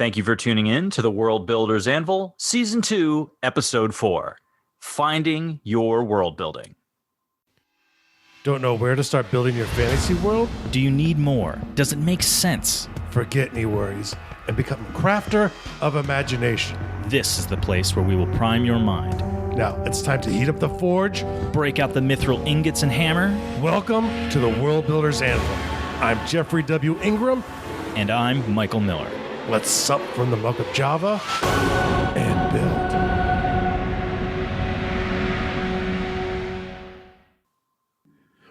Thank you for tuning in to the World Builder's Anvil, Season 2, Episode 4, Finding Your World Building. Don't know where to start building your fantasy world? Do you need more? Does it make sense? Forget any worries and become a crafter of imagination. This is the place where we will prime your mind. Now, it's time to heat up the forge. Break out the mithril ingots and hammer. Welcome to the World Builder's Anvil. I'm Jeffrey W. Ingram. And I'm Michael Miller. Let's sup from the muck of Java and build.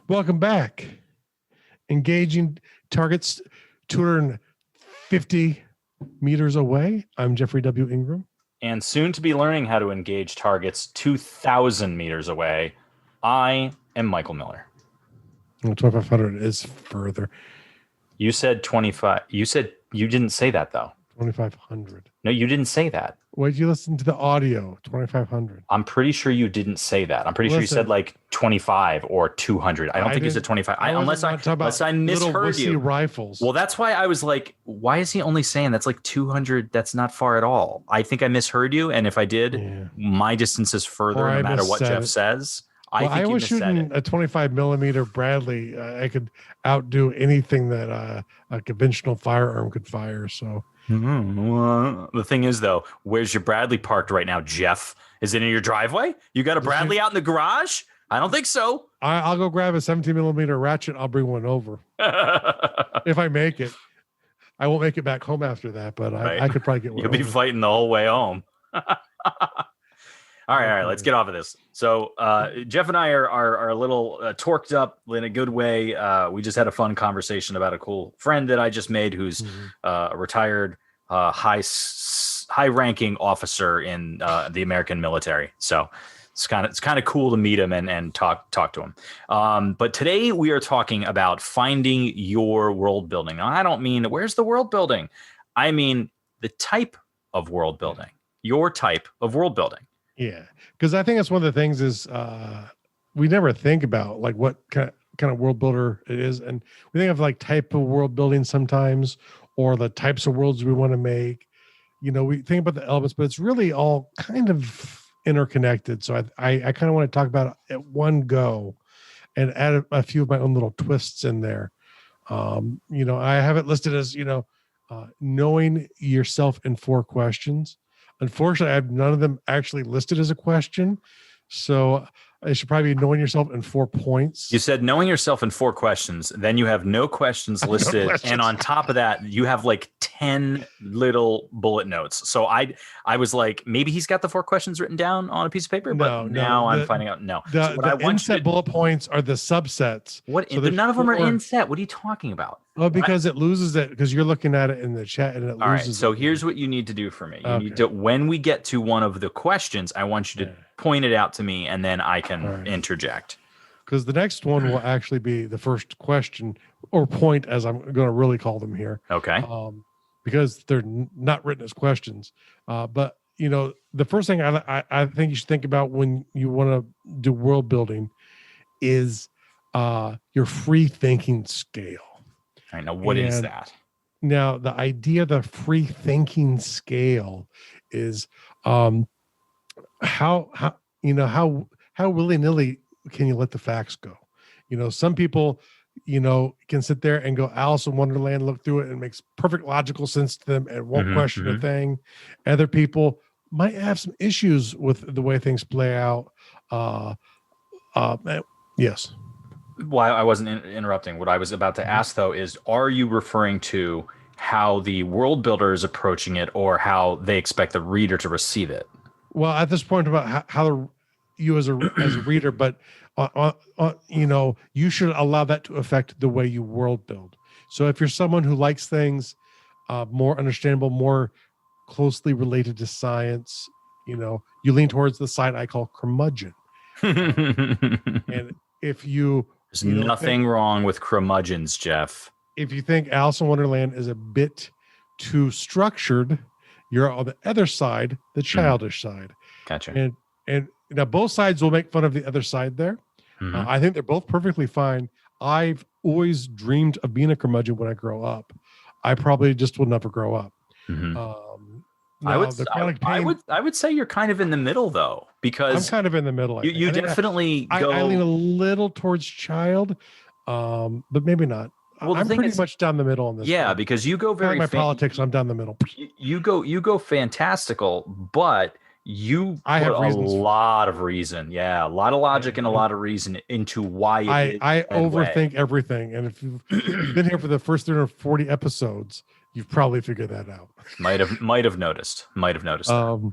Welcome back. Engaging targets 250 meters away. I'm Jeffrey W. Ingram. And soon to be learning how to engage targets 2,000 meters away, I am Michael Miller. Well, 2,500 is further. You said 25. You didn't say that, though. 2,500. No, you didn't say that. Wait, you listen to the audio. 2,500. I'm pretty sure you didn't say that. I'm pretty sure you said like 25 or 200. I don't think you said 25. Unless I misheard you. Rifles. Well, that's why I was like, why is he only saying that's like 200? That's not far at all. I think I misheard you. And if I did, my distance is further no matter what Jeff says. I was shooting a 25 millimeter Bradley. I could outdo anything that a conventional firearm could fire. So the thing is, though, where's your Bradley parked right now, Jeff? Is it in your driveway? You got a Bradley out in the garage? I don't think so. I'll go grab a 17 millimeter ratchet. I'll bring one over if I make it. I won't make it back home after that, but I could probably get one. You'll be fighting the whole way home. All right, let's get off of this. So Jeff and I are a little torqued up in a good way. We just had a fun conversation about a cool friend that I just made who's a retired high-ranking officer in the American military. So it's kind of cool to meet him and talk to him. But today we are talking about finding your world building. Now, I don't mean where's the world building. I mean the type of world building, your type of world building. Yeah, because I think that's one of the things is we never think about like what kind of world builder it is, and we think of like type of world building sometimes, or the types of worlds we want to make. You know, we think about the elements, but it's really all kind of interconnected. So I kind of want to talk about it at one go, and add a few of my own little twists in there. You know, I have it listed as knowing yourself in 4 questions. Unfortunately, I have none of them actually listed as a question. So it should probably be knowing yourself in 4 points. You said knowing yourself in 4 questions. Then you have no questions listed. No questions. And on top of that, you have like 10 little bullet notes. So I was like, maybe he's got the 4 questions written down on a piece of paper. But now I'm finding out no. The inset bullet points are the subsets. So none of them are inset. What are you talking about? Well, because it loses it, because you're looking at it in the chat and it loses. All right, so here's what you need to do for me. You need to, when we get to one of the questions, I want you to point it out to me, and then I can interject. Because the next one will actually be the first question or point, as I'm going to really call them here. Okay. Because they're not written as questions. But, you know, the first thing I think you should think about when you want to do world building is your free thinking scale. All right, now what is that? Now, the idea of the free thinking scale is how willy-nilly can you let the facts go? You know, some people, can sit there and go Alice in Wonderland, look through it, and it makes perfect logical sense to them and won't question a thing. Other people might have some issues with the way things play out. Yes. Why I wasn't interrupting. What I was about to ask, though, is are you referring to how the world builder is approaching it or how they expect the reader to receive it? Well, at this point about how you as a reader, but you should allow that to affect the way you world build. So if you're someone who likes things more understandable, more closely related to science, you lean towards the side I call curmudgeon. And if you... There's nothing wrong with curmudgeons, Jeff. If you think Alice in Wonderland is a bit too structured, you're on the other side, the childish side. Gotcha. And now both sides will make fun of the other side there. I think they're both perfectly fine. I've always dreamed of being a curmudgeon when I grow up. I probably just will never grow up. Mhm. Now, the chronic pain, I would say you're kind of in the middle though, I'm because kind of in the middle. I think. you I think definitely I go. lean a little towards child, but maybe not. Well, the I'm thing pretty is, much down the middle on this yeah, one. because you go Kind of very like my politics, I'm down the middle. you go fantastical, but you I put have a reasons. lot of reason, yeah, a lot of logic and a lot of reason into why it is I that way. overthink everything, and if you've been here for the first 340 episodes, you've probably figured that out. Might have noticed. That.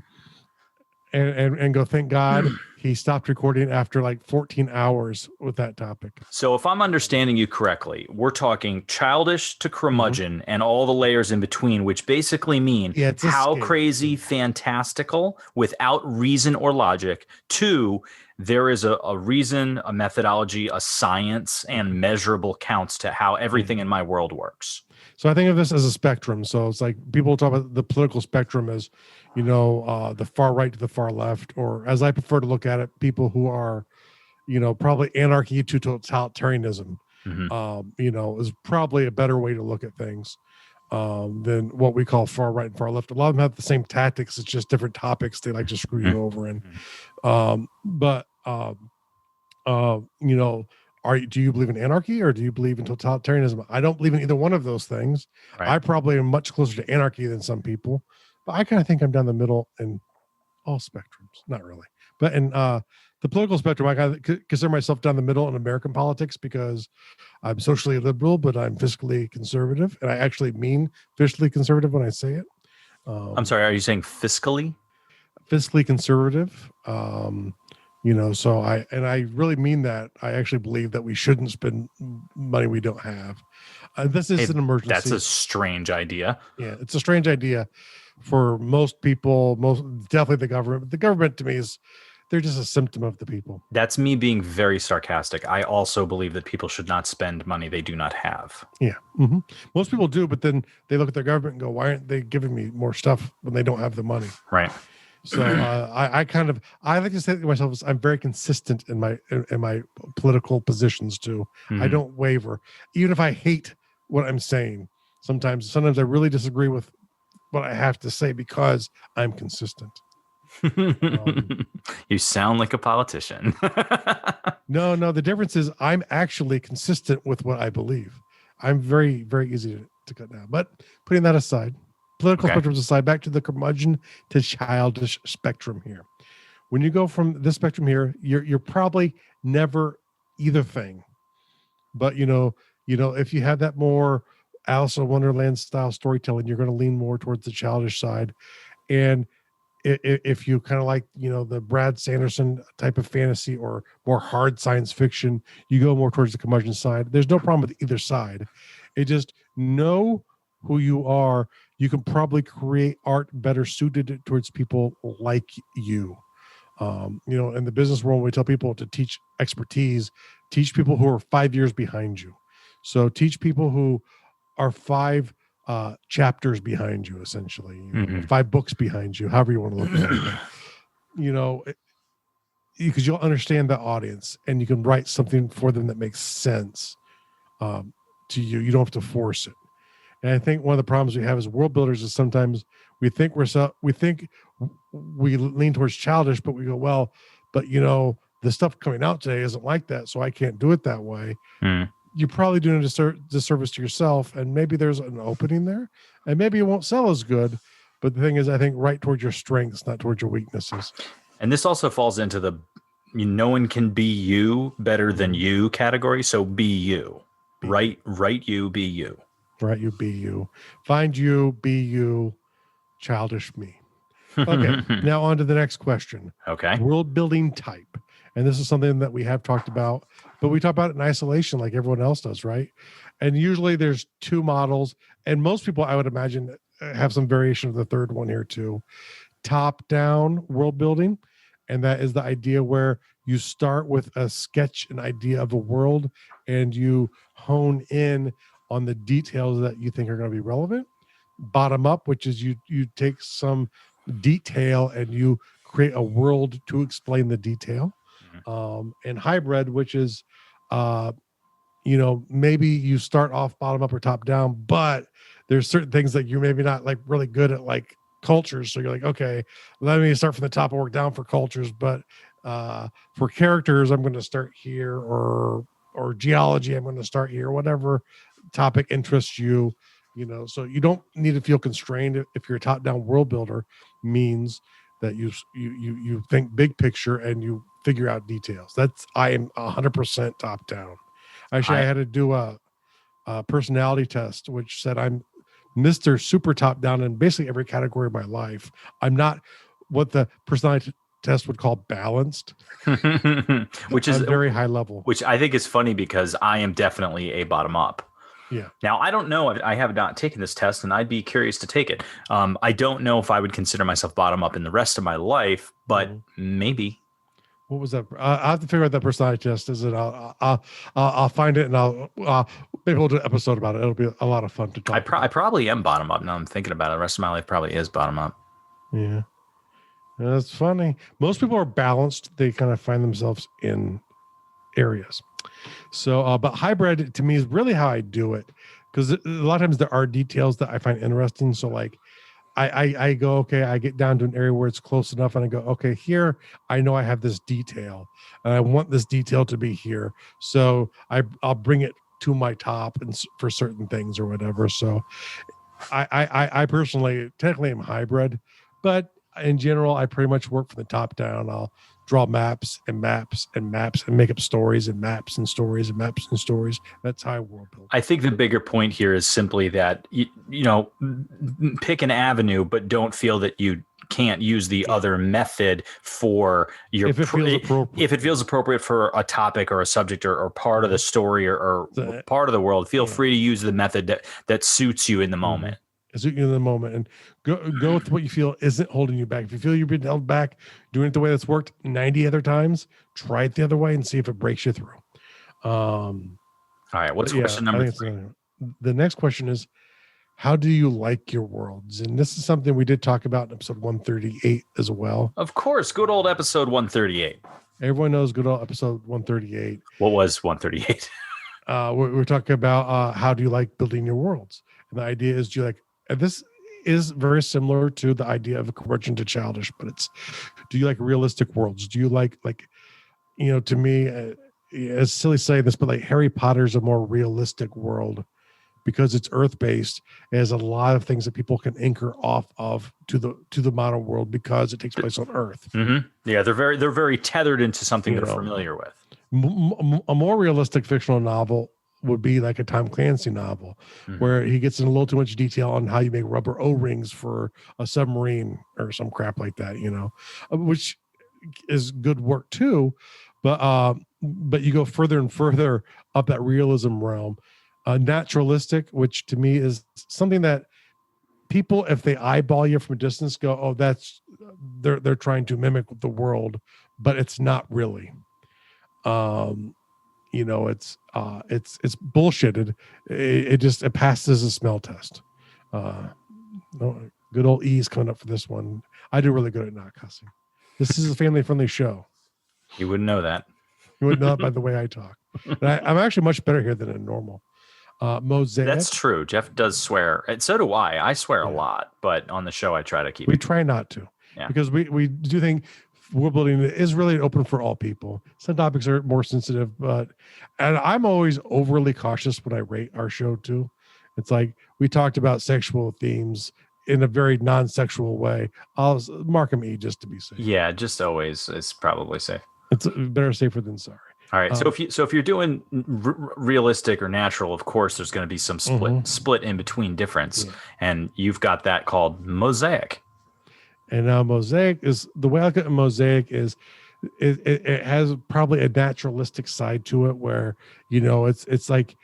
And go, thank God he stopped recording after like 14 hours with that topic. So if I'm understanding you correctly, we're talking childish to curmudgeon and all the layers in between, which basically mean it's a how scale. crazy fantastical without reason or logic, to there is a reason, a methodology, a science, and measurable counts to how everything in my world works. So I think of this as a spectrum. So it's like people talk about the political spectrum as, the far right to the far left, or as I prefer to look at it, people who are, probably anarchy to totalitarianism, is probably a better way to look at things than what we call far right and far left. A lot of them have the same tactics. It's just different topics they like to screw you over in. Do you believe in anarchy or do you believe in totalitarianism? I don't believe in either one of those things. Right. I probably am much closer to anarchy than some people, but I kind of think I'm down the middle in all spectrums. Not really, but in the political spectrum, I kind of consider myself down the middle in American politics because I'm socially liberal, but I'm fiscally conservative, and I actually mean fiscally conservative when I say it. I'm sorry, are you saying fiscally? Fiscally conservative. So I really mean that. I actually believe that we shouldn't spend money we don't have. This is an emergency. That's a strange idea. Yeah, it's a strange idea for most people, definitely the government. The government to me they're just a symptom of the people. That's me being very sarcastic. I also believe that people should not spend money they do not have. Yeah. Most people do, but then they look at their government and go, why aren't they giving me more stuff when they don't have the money? Right. So I like to say to myself, I'm very consistent in my political positions too. I don't waver, even if I hate what I'm saying. Sometimes I really disagree with what I have to say because I'm consistent. You sound like a politician. No, the difference is I'm actually consistent with what I believe. I'm very, very easy to cut down. But putting that aside, political spectrums aside, back to the curmudgeon to childish spectrum here. When you go from this spectrum here, you're probably never either thing. But if you have that more Alice in Wonderland style storytelling, you're going to lean more towards the childish side. And if you kind of like, the Brad Sanderson type of fantasy or more hard science fiction, you go more towards the curmudgeon side. There's no problem with either side. It just know who you are. You can probably create art better suited towards people like you. In the business world, we tell people to teach expertise, teach people who are 5 years behind you. So teach people who are 5 chapters behind you, essentially, 5 books behind you, however you want to look at it. Because you'll understand the audience and you can write something for them that makes sense to you. You don't have to force it. And I think one of the problems we have as world builders is sometimes we think we lean towards childish, but we go, well, but the stuff coming out today isn't like that, so I can't do it that way. You're probably doing a disservice to yourself, and maybe there's an opening there, and maybe it won't sell as good. But the thing is, I think right towards your strengths, not towards your weaknesses. And this also falls into the no one can be you better than you category. So be you. Right you, be you. Right, you be you. Find you, be you, childish me. Okay, now on to the next question. Okay. World building type. And this is something that we have talked about, but we talk about it in isolation like everyone else does, right? And usually there's 2 models, and most people, I would imagine, have some variation of the third one here too. Top-down world building, and that is the idea where you start with a sketch, an idea of a world, and you hone in on the details that you think are going to be relevant. Bottom up, which is you take some detail and you create a world to explain the detail. And hybrid, which is maybe you start off bottom up or top down, but there's certain things that you're maybe not like really good at, like cultures. So you're like, okay, let me start from the top and work down for cultures. But for characters, I'm going to start here, or geology, I'm going to start here, whatever topic interests you, so you don't need to feel constrained. If you're a top-down world builder, means that you think big picture and you figure out details. I am 100% top down. Actually, I had to do a personality test, which said I'm Mr. Super top down in basically every category of my life. I'm not what the personality test would call balanced, which is very high level. Which I think is funny because I am definitely a bottom up. Yeah. Now, I don't know. I have not taken this test, and I'd be curious to take it. I don't know if I would consider myself bottom up in the rest of my life, but maybe. What was that? I have to figure out that personality test is. It? I'll find it, and maybe we'll do an episode about it. It'll be a lot of fun to talk. I probably am bottom up. Now I'm thinking about it. The rest of my life probably is bottom up. Yeah. That's funny. Most people are balanced. They kind of find themselves in areas. So, but hybrid to me is really how I do it, because a lot of times there are details that I find interesting. So like I go, okay, I get down to an area where it's close enough and I go, okay, here, I know I have this detail and I want this detail to be here. So I'll bring it to my top and for certain things or whatever. So I personally technically am hybrid, but in general, I pretty much work from the top down. I'll draw maps and maps and maps and make up stories and maps and stories and maps and stories. That's how I world build. I think the bigger point here is simply that, pick an avenue, but don't feel that you can't use the other method for your, if it feels appropriate for a topic or a subject or part of the story or part of the world, feel free to use the method that suits you in the moment. Suit you in the moment, and go with what you feel isn't holding you back. If you feel you've been held back doing it the way that's worked 90 other times, try it the other way and see if it breaks you through. All right. What's question number 3? The next question is, how do you like your worlds? And this is something we did talk about in episode 138 as well. Of course. Good old episode 138. Everyone knows good old episode 138. What was 138? We're talking about how do you like building your worlds? And the idea is, do you like, this is very similar to the idea of a curmudgeon to childish, but it's, do you like realistic worlds? Do you like, to me, it's silly saying this, but like Harry Potter's a more realistic world because it's earth-based. It has a lot of things that people can anchor off of to the modern world because it takes place on Earth. Mm-hmm. Yeah, they're very tethered into something they're familiar with. A more realistic fictional novel would be like a Tom Clancy novel, where he gets in a little too much detail on how you make rubber O-rings for a submarine or some crap like that, which is good work too. But you go further and further up that realism realm. Naturalistic, which to me is something that people, if they eyeball you from a distance, go, oh, that's they're trying to mimic the world, but it's not really. It's bullshitted. It passes a smell test. Good old E's coming up for this one. I do really good at not cussing. This is a family-friendly show. You wouldn't know that. You wouldn't know it by the way I talk. I'm actually much better here than a normal. Mosaic. That's true. Jeff does swear, and so do I. I swear a lot, but on the show I try to keep. We try not to, because we do think world building is really open for all people. Some topics are more sensitive, and I'm always overly cautious when I rate our show too. It's like we talked about sexual themes in a very non-sexual way. I'll mark them E just to be safe. Yeah, just always is probably safe. It's better safer than sorry. All right. So if you're doing realistic or natural, of course, there's going to be some split in between difference, and you've got that called Mosaic. And now Mosaic is the way I look at Mosaic is it has probably a naturalistic side to it where it's like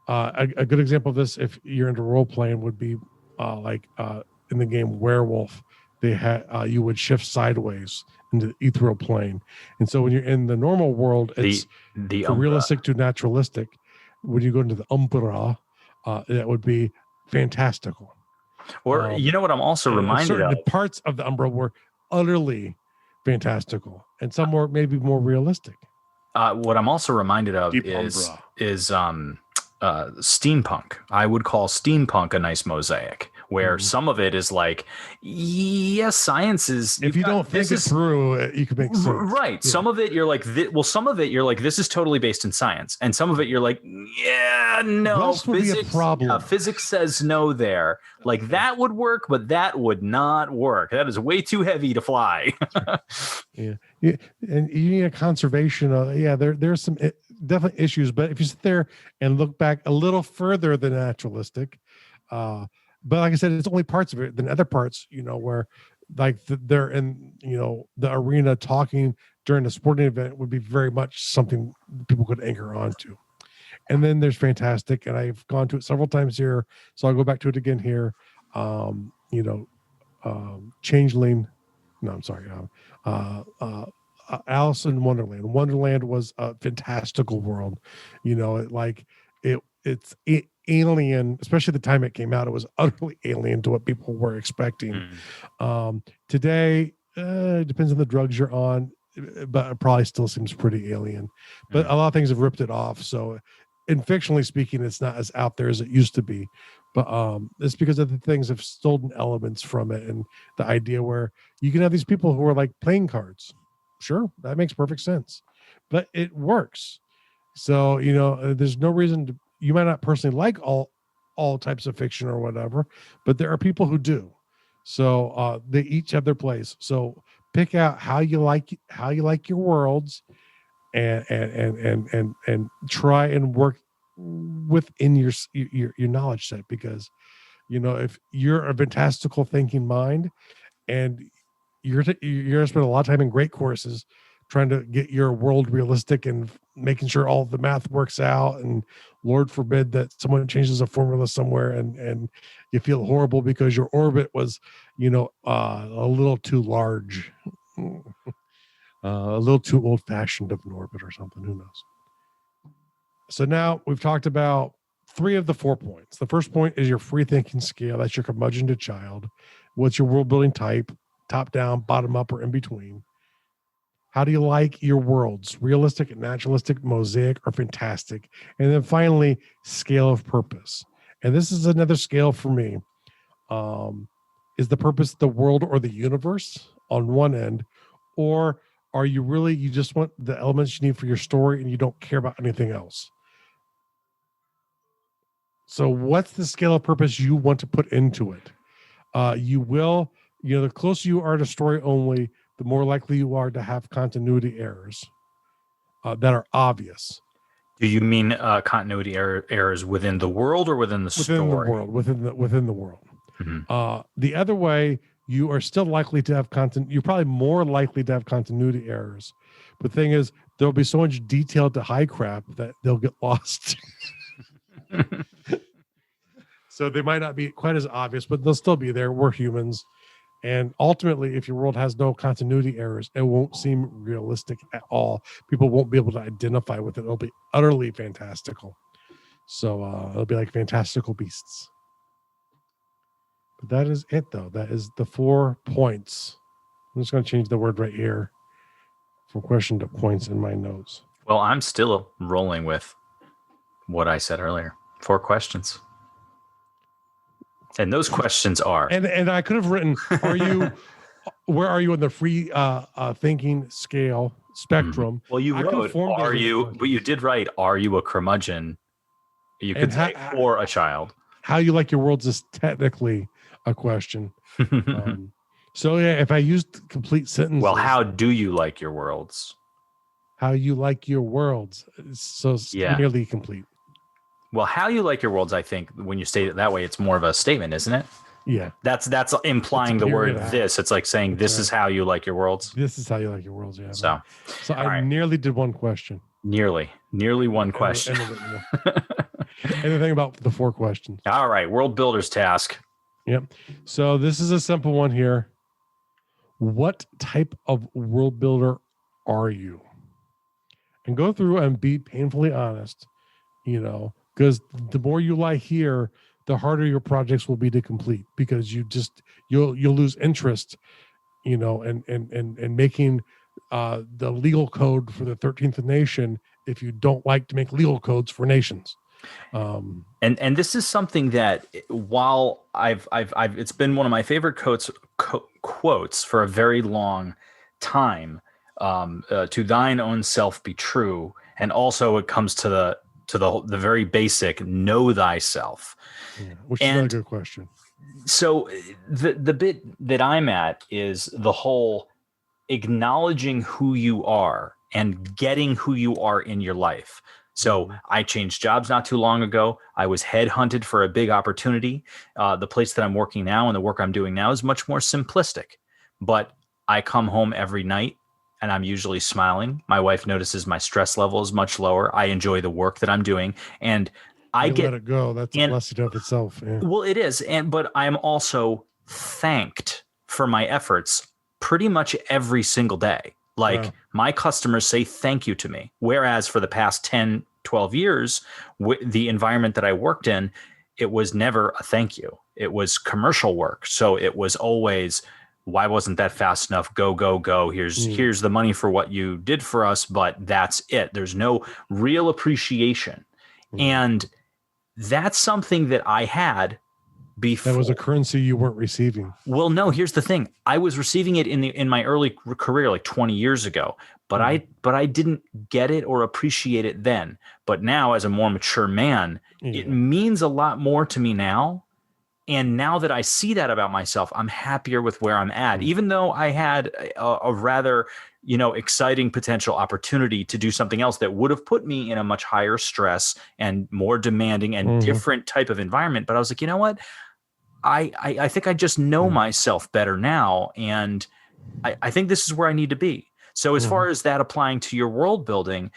a good example of this, if you're into role playing, would be in the game Werewolf. They had you would shift sideways into the ethereal plane, and so when you're in the normal world, it's the realistic to naturalistic. When you go into the Umbra, that would be fantastical. Or you know what I'm also reminded of? Parts of the Umbra were utterly fantastical, and some were maybe more realistic. What I'm also reminded of is steampunk. I would call steampunk a nice mosaic, where some of it is like, yes, science is. If you don't think it through, you can make sense. Right. Yeah. Some of it you're like, some of it you're like, this is totally based in science, and some of it you're like, yeah, no, Rust would be a problem. Physics says no there. Like that would work, but that would not work. That is way too heavy to fly. Yeah, and you need a conservation. There's some definitely issues, but if you sit there and look back a little further than naturalistic, but like I said, it's only parts of it. Than other parts, where like they're in the arena talking during a sporting event would be very much something people could anchor onto. And then there's fantastic, and I've gone to it several times here, so I'll go back to it again here. Changeling. No, I'm sorry. Alice in Wonderland. Wonderland was a fantastical world. It's alien, especially the time it came out. It was utterly alien to what people were expecting. Today, it depends on the drugs you're on, but it probably still seems pretty alien. But a lot of things have ripped it off. So, and fictionally speaking, it's not as out there as it used to be. But it's because of the things have stolen elements from it, and the idea where you can have these people who are like playing cards. Sure, that makes perfect sense, but it works. So there's no reason to. You might not personally like all types of fiction or whatever, but there are people who do. So they each have their place. So pick out how you like your worlds, and try and work within your knowledge set, because if you're a fantastical thinking mind and you're gonna spend a lot of time in great courses trying to get your world realistic and making sure all the math works out, and Lord forbid that someone changes a formula somewhere and you feel horrible because your orbit was a little too large, a little too old-fashioned of an orbit or something, who knows. So now we've talked about 3 of the 4 points. The first point is your free thinking scale. That's your curmudgeon to child. What's your world building type? Top down, bottom up, or in between? How do you like your worlds? Realistic, naturalistic, mosaic, or fantastic? And then finally, scale of purpose. And this is another scale for me. Is the purpose the world or the universe on one end? Or are you just want the elements you need for your story and you don't care about anything else? So what's the scale of purpose you want to put into it? The closer you are to story only, the more likely you are to have continuity errors that are obvious. Do you mean continuity errors within the world or within the story? Within the world. Mm-hmm. The other way, you are still likely to have you're probably more likely to have continuity errors. But the thing is, there'll be so much detail to high crap that they'll get lost. So they might not be quite as obvious, but they'll still be there. We're humans. And ultimately, if your world has no continuity errors, it won't seem realistic at all. People won't be able to identify with it. It'll be utterly fantastical. So it'll be like fantastical beasts. But that is it, though. That is the 4 points. I'm just going to change the word right here from question to points in my notes. Well, I'm still rolling with what I said earlier. 4 questions. And those questions are. And I could have written, where are you in the free thinking scale spectrum? Well, you wrote, but you did write, are you a curmudgeon? You could say, or a child. How you like your worlds is technically a question. So yeah, if I used complete sentences. Well, how do you like your worlds? How you like your worlds. So nearly complete. Well, how you like your worlds, I think when you state it that way, it's more of a statement, isn't it? Yeah. That's implying the word this. It's like saying this is how you like your worlds. This is how you like your worlds, yeah. So I nearly did one question. Nearly one question. Anything about the 4 questions. All right, world builder's task. Yep. So this is a simple one here. What type of world builder are you? And go through and be painfully honest, because the more you lie here, the harder your projects will be to complete, because you'll lose interest, in making the legal code for the 13th nation if you don't like to make legal codes for nations. And this is something that while I've it's been one of my favorite quotes for a very long time. To thine own self be true, and also it comes to the very basic know thyself, which is not a good question. So the bit that I'm at is the whole acknowledging who you are and getting who you are in your life. So I changed jobs not too long ago. I was headhunted for a big opportunity. The place that I'm working now and the work I'm doing now is much more simplistic, but I come home every night and I'm usually smiling. My wife notices my stress level is much lower. I enjoy the work that I'm doing, and let it go. That's a blessing of itself. Yeah. Well, it is, but I'm also thanked for my efforts pretty much every single day. Like my customers say thank you to me. Whereas for the past 10, 12 years, the environment that I worked in, it was never a thank you. It was commercial work. So it was always, why wasn't that fast enough? Go, go, go. Here's the money for what you did for us, but that's it. There's no real appreciation. And that's something that I had before. That was a currency you weren't receiving. Well, no, here's the thing. I was receiving it in my early career, like 20 years ago, but I didn't get it or appreciate it then. But now, as a more mature man, it means a lot more to me now. And now that I see that about myself, I'm happier with where I'm at, even though I had a rather, exciting potential opportunity to do something else that would have put me in a much higher stress and more demanding and different type of environment. But I was like, you know what? I think I just know myself better now. And I think this is where I need to be. So as far as that applying to your world building,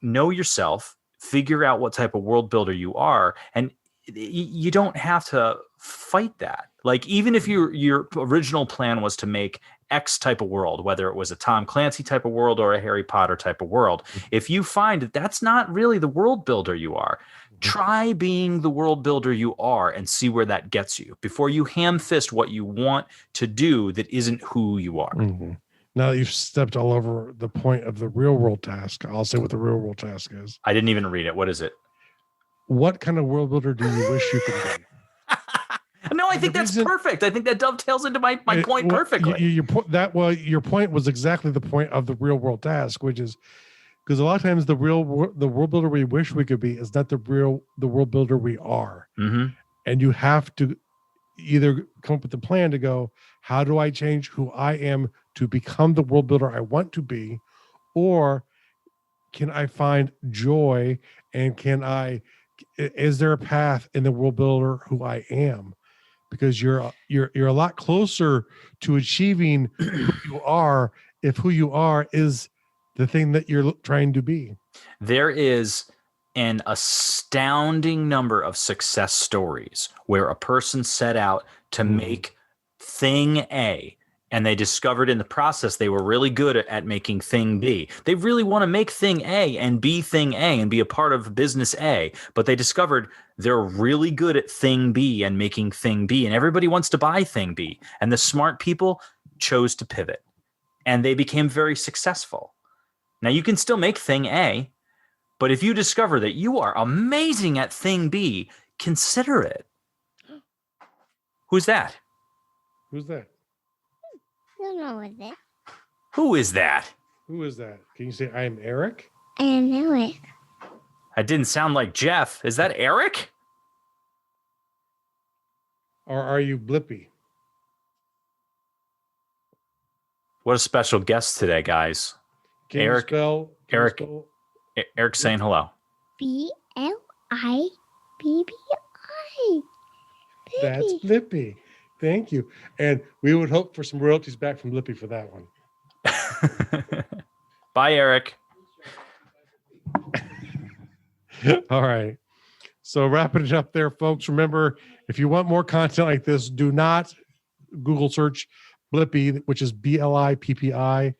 know yourself, figure out what type of world builder you are. And you don't have to fight that. Like, even if your original plan was to make X type of world, whether it was a Tom Clancy type of world or a Harry Potter type of world, if you find that that's not really the world builder you are, try being the world builder you are and see where that gets you before you ham fist what you want to do that isn't who you are. Now that you've stepped all over the point of the real world task, I'll say what the real world task is. I didn't even read it. What is it? What kind of world builder do you wish you could be? No, I think that's perfect. I think that dovetails into my point perfectly. Your point was exactly the point of the real world task, which is because a lot of times the world builder we wish we could be is not the world builder we are. And you have to either come up with a plan to go, how do I change who I am to become the world builder I want to be? Or can I find joy, and is there a path in the world builder who I am? Because you're a lot closer to achieving who you are if who you are is the thing that you're trying to be. There is an astounding number of success stories where a person set out to make thing A, and they discovered in the process they were really good at making thing B. They really want to make thing A and be thing A and be a part of business A, but they discovered they're really good at thing B and making thing B, and everybody wants to buy thing B. And the smart people chose to pivot, and they became very successful. Now, you can still make thing A, but if you discover that you are amazing at thing B, consider it. Who's that? Who's that? I don't know what it is. Who is that? Who is that? Can you say, I am Eric? I am Eric. That didn't sound like Jeff. Is that Eric? Or are you Blippi? What a special guest today, guys. Can Eric, you spell? Eric's saying hello. Blibbi. That's Blippi. Thank you. And we would hope for some royalties back from Blippi for that one. Bye, Eric. All right. So wrapping it up there, folks. Remember, if you want more content like this, do not Google search Blippi, which is Blippi.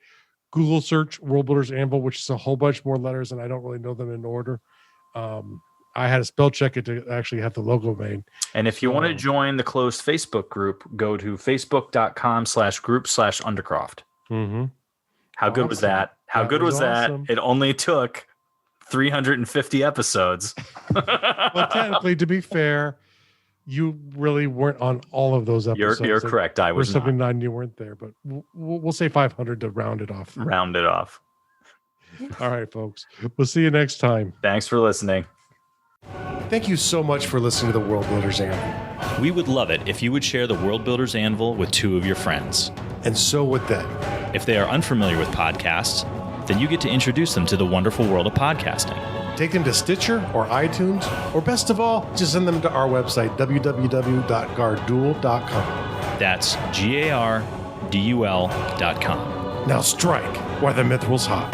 Google search World Builders Anvil, which is a whole bunch more letters, and I don't really know them in order. I had to spell check it to actually have the logo made. And if you want to join the closed Facebook group, go to facebook.com/group/Undercroft. Mm-hmm. How good was that? How good was that? It only took 350 episodes. Well, technically, to be fair, you really weren't on all of those episodes. You're correct. I was Or something not. 9 you weren't there, but we'll say 500 to round it off. Round it off. All right, folks. We'll see you next time. Thanks for listening. Thank you so much for listening to the World Builders Anvil. We would love it if you would share the World Builder's Anvil with 2 of your friends. And so would they. If they are unfamiliar with podcasts, then you get to introduce them to the wonderful world of podcasting. Take them to Stitcher or iTunes, or best of all, just send them to our website, www.gardul.com. That's GARDUL.com. Now strike while the mithril's hot.